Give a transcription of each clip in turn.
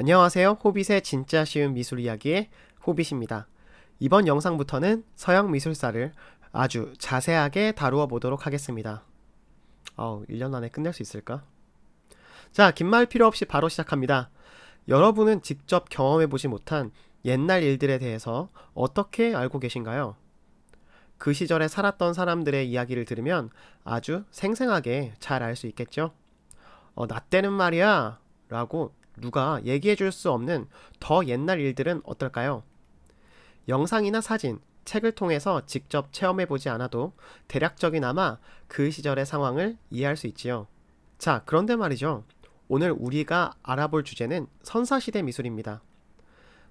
안녕하세요. 호빗의 진짜 쉬운 미술 이야기의 호빗입니다. 이번 영상부터는 서양 미술사를 아주 자세하게 다루어 보도록 하겠습니다. 1년 안에 끝낼 수 있을까? 자, 긴 말 필요 없이 바로 시작합니다. 여러분은 직접 경험해보지 못한 옛날 일들에 대해서 어떻게 알고 계신가요? 그 시절에 살았던 사람들의 이야기를 들으면 아주 생생하게 잘 알 수 있겠죠? 나 때는 말이야 라고 누가 얘기해 줄 수 없는 더 옛날 일들은 어떨까요? 영상이나 사진, 책을 통해서 직접 체험해 보지 않아도 대략적이나마 그 시절의 상황을 이해할 수 있지요. 자, 그런데 말이죠. 오늘 우리가 알아볼 주제는 선사시대 미술입니다.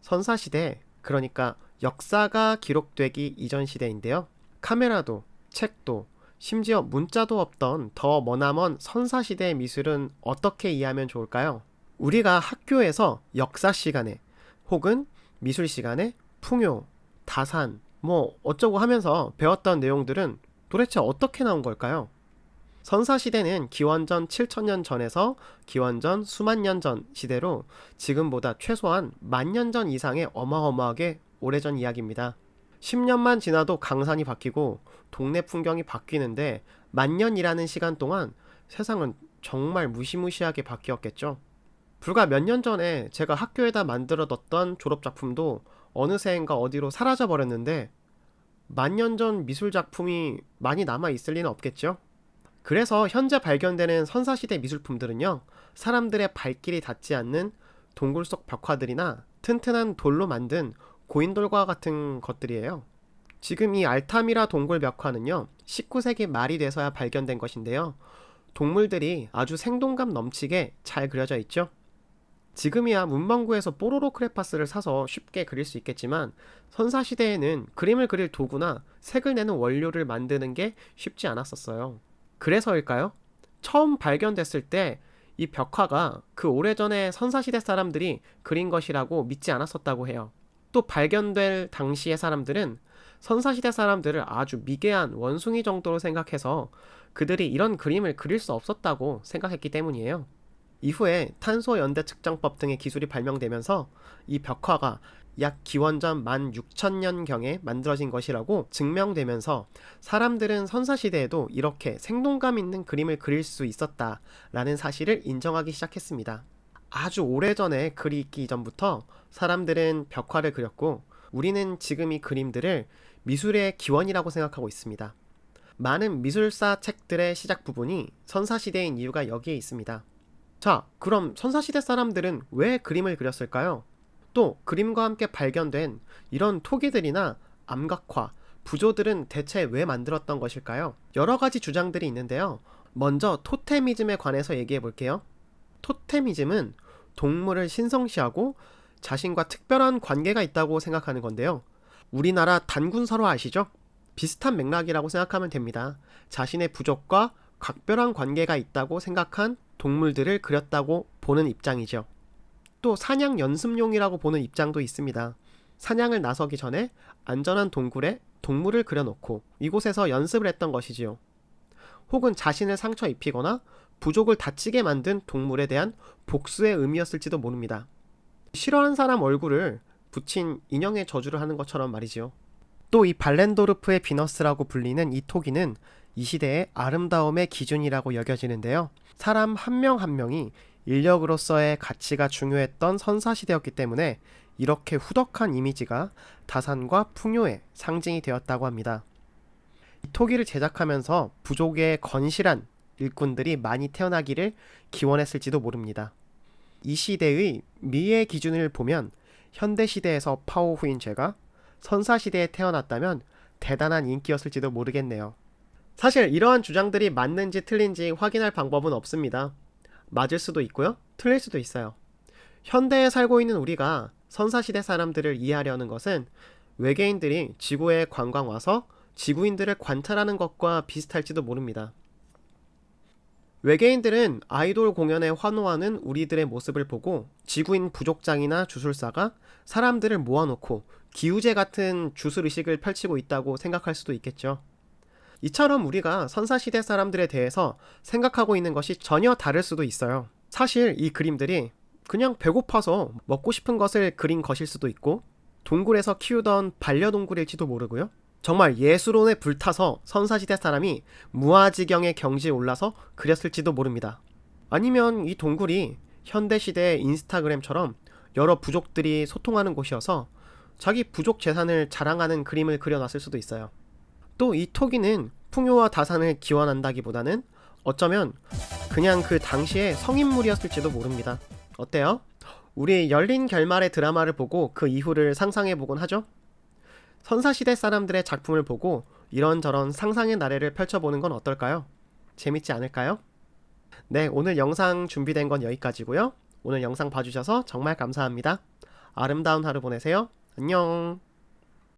선사시대, 그러니까 역사가 기록되기 이전 시대인데요. 카메라도, 책도, 심지어 문자도 없던 더 머나먼 선사시대의 미술은 어떻게 이해하면 좋을까요? 우리가 학교에서 역사 시간에 혹은 미술 시간에 풍요, 다산, 어쩌고 하면서 배웠던 내용들은 도대체 어떻게 나온 걸까요? 선사시대는 기원전 7천년 전에서 기원전 수만 년 전 시대로 지금보다 최소한 10,000년 전 이상의 어마어마하게 오래전 이야기입니다. 10년만 지나도 강산이 바뀌고 동네 풍경이 바뀌는데 10,000년이라는 시간 동안 세상은 정말 무시무시하게 바뀌었겠죠. 불과 몇 년 전에 제가 학교에다 만들어뒀던 졸업작품도 어느새인가 어디로 사라져 버렸는데 10,000년 전 미술작품이 많이 남아있을 리는 없겠죠? 그래서 현재 발견되는 선사시대 미술품들은요, 사람들의 발길이 닿지 않는 동굴 속 벽화들이나 튼튼한 돌로 만든 고인돌과 같은 것들이에요. 지금 이 알타미라 동굴 벽화는요, 19세기 말이 돼서야 발견된 것인데요. 동물들이 아주 생동감 넘치게 잘 그려져 있죠. 지금이야 문방구에서 뽀로로 크레파스를 사서 쉽게 그릴 수 있겠지만 선사시대에는 그림을 그릴 도구나 색을 내는 원료를 만드는 게 쉽지 않았었어요. 그래서일까요? 처음 발견됐을 때 이 벽화가 그 오래전에 선사시대 사람들이 그린 것이라고 믿지 않았었다고 해요. 또 발견될 당시의 사람들은 선사시대 사람들을 아주 미개한 원숭이 정도로 생각해서 그들이 이런 그림을 그릴 수 없었다고 생각했기 때문이에요. 이후에 탄소 연대 측정법 등의 기술이 발명되면서 이 벽화가 약 기원전 16,000년경에 만들어진 것이라고 증명되면서 사람들은 선사시대에도 이렇게 생동감 있는 그림을 그릴 수 있었다라는 사실을 인정하기 시작했습니다. 아주 오래전에 글이 있기 이전부터 사람들은 벽화를 그렸고 우리는 지금 이 그림들을 미술의 기원이라고 생각하고 있습니다. 많은 미술사 책들의 시작 부분이 선사시대인 이유가 여기에 있습니다. 자, 그럼 선사시대 사람들은 왜 그림을 그렸을까요? 또 그림과 함께 발견된 이런 토기들이나 암각화, 부조들은 대체 왜 만들었던 것일까요? 여러 가지 주장들이 있는데요. 먼저 토테미즘에 관해서 얘기해 볼게요. 토테미즘은 동물을 신성시하고 자신과 특별한 관계가 있다고 생각하는 건데요. 우리나라 단군설화 아시죠? 비슷한 맥락이라고 생각하면 됩니다. 자신의 부족과 각별한 관계가 있다고 생각한 동물들을 그렸다고 보는 입장이죠. 또 사냥 연습용이라고 보는 입장도 있습니다. 사냥을 나서기 전에 안전한 동굴에 동물을 그려놓고 이곳에서 연습을 했던 것이지요. 혹은 자신을 상처 입히거나 부족을 다치게 만든 동물에 대한 복수의 의미였을지도 모릅니다. 싫어하는 사람 얼굴을 붙인 인형의 저주를 하는 것처럼 말이지요. 또 이 발렌도르프의 비너스라고 불리는 이 토기는 이 시대의 아름다움의 기준이라고 여겨지는데요. 사람 한 명 한 명이 인력으로서의 가치가 중요했던 선사시대였기 때문에 이렇게 후덕한 이미지가 다산과 풍요의 상징이 되었다고 합니다. 이 토기를 제작하면서 부족의 건실한 일꾼들이 많이 태어나기를 기원했을지도 모릅니다. 이 시대의 미의 기준을 보면 현대시대에서 파오 후인 제가 선사시대에 태어났다면 대단한 인기였을지도 모르겠네요. 사실 이러한 주장들이 맞는지 틀린지 확인할 방법은 없습니다. 맞을 수도 있고요, 틀릴 수도 있어요. 현대에 살고 있는 우리가 선사시대 사람들을 이해하려는 것은 외계인들이 지구에 관광 와서 지구인들을 관찰하는 것과 비슷할지도 모릅니다. 외계인들은 아이돌 공연에 환호하는 우리들의 모습을 보고 지구인 부족장이나 주술사가 사람들을 모아놓고 기우제 같은 주술의식을 펼치고 있다고 생각할 수도 있겠죠. 이처럼 우리가 선사시대 사람들에 대해서 생각하고 있는 것이 전혀 다를 수도 있어요. 사실 이 그림들이 그냥 배고파서 먹고 싶은 것을 그린 것일 수도 있고, 동굴에서 키우던 반려동굴일지도 모르고요. 정말 예술혼에 불타서 선사시대 사람이 무아지경의 경지에 올라서 그렸을지도 모릅니다. 아니면 이 동굴이 현대시대의 인스타그램처럼 여러 부족들이 소통하는 곳이어서 자기 부족 재산을 자랑하는 그림을 그려놨을 수도 있어요. 또 이 토기는 풍요와 다산을 기원한다기보다는 어쩌면 그냥 그 당시의 성인물이었을지도 모릅니다. 어때요? 우리 열린 결말의 드라마를 보고 그 이후를 상상해보곤 하죠? 선사시대 사람들의 작품을 보고 이런저런 상상의 나래를 펼쳐보는 건 어떨까요? 재밌지 않을까요? 네, 오늘 영상 준비된 건 여기까지고요. 오늘 영상 봐주셔서 정말 감사합니다. 아름다운 하루 보내세요. 안녕.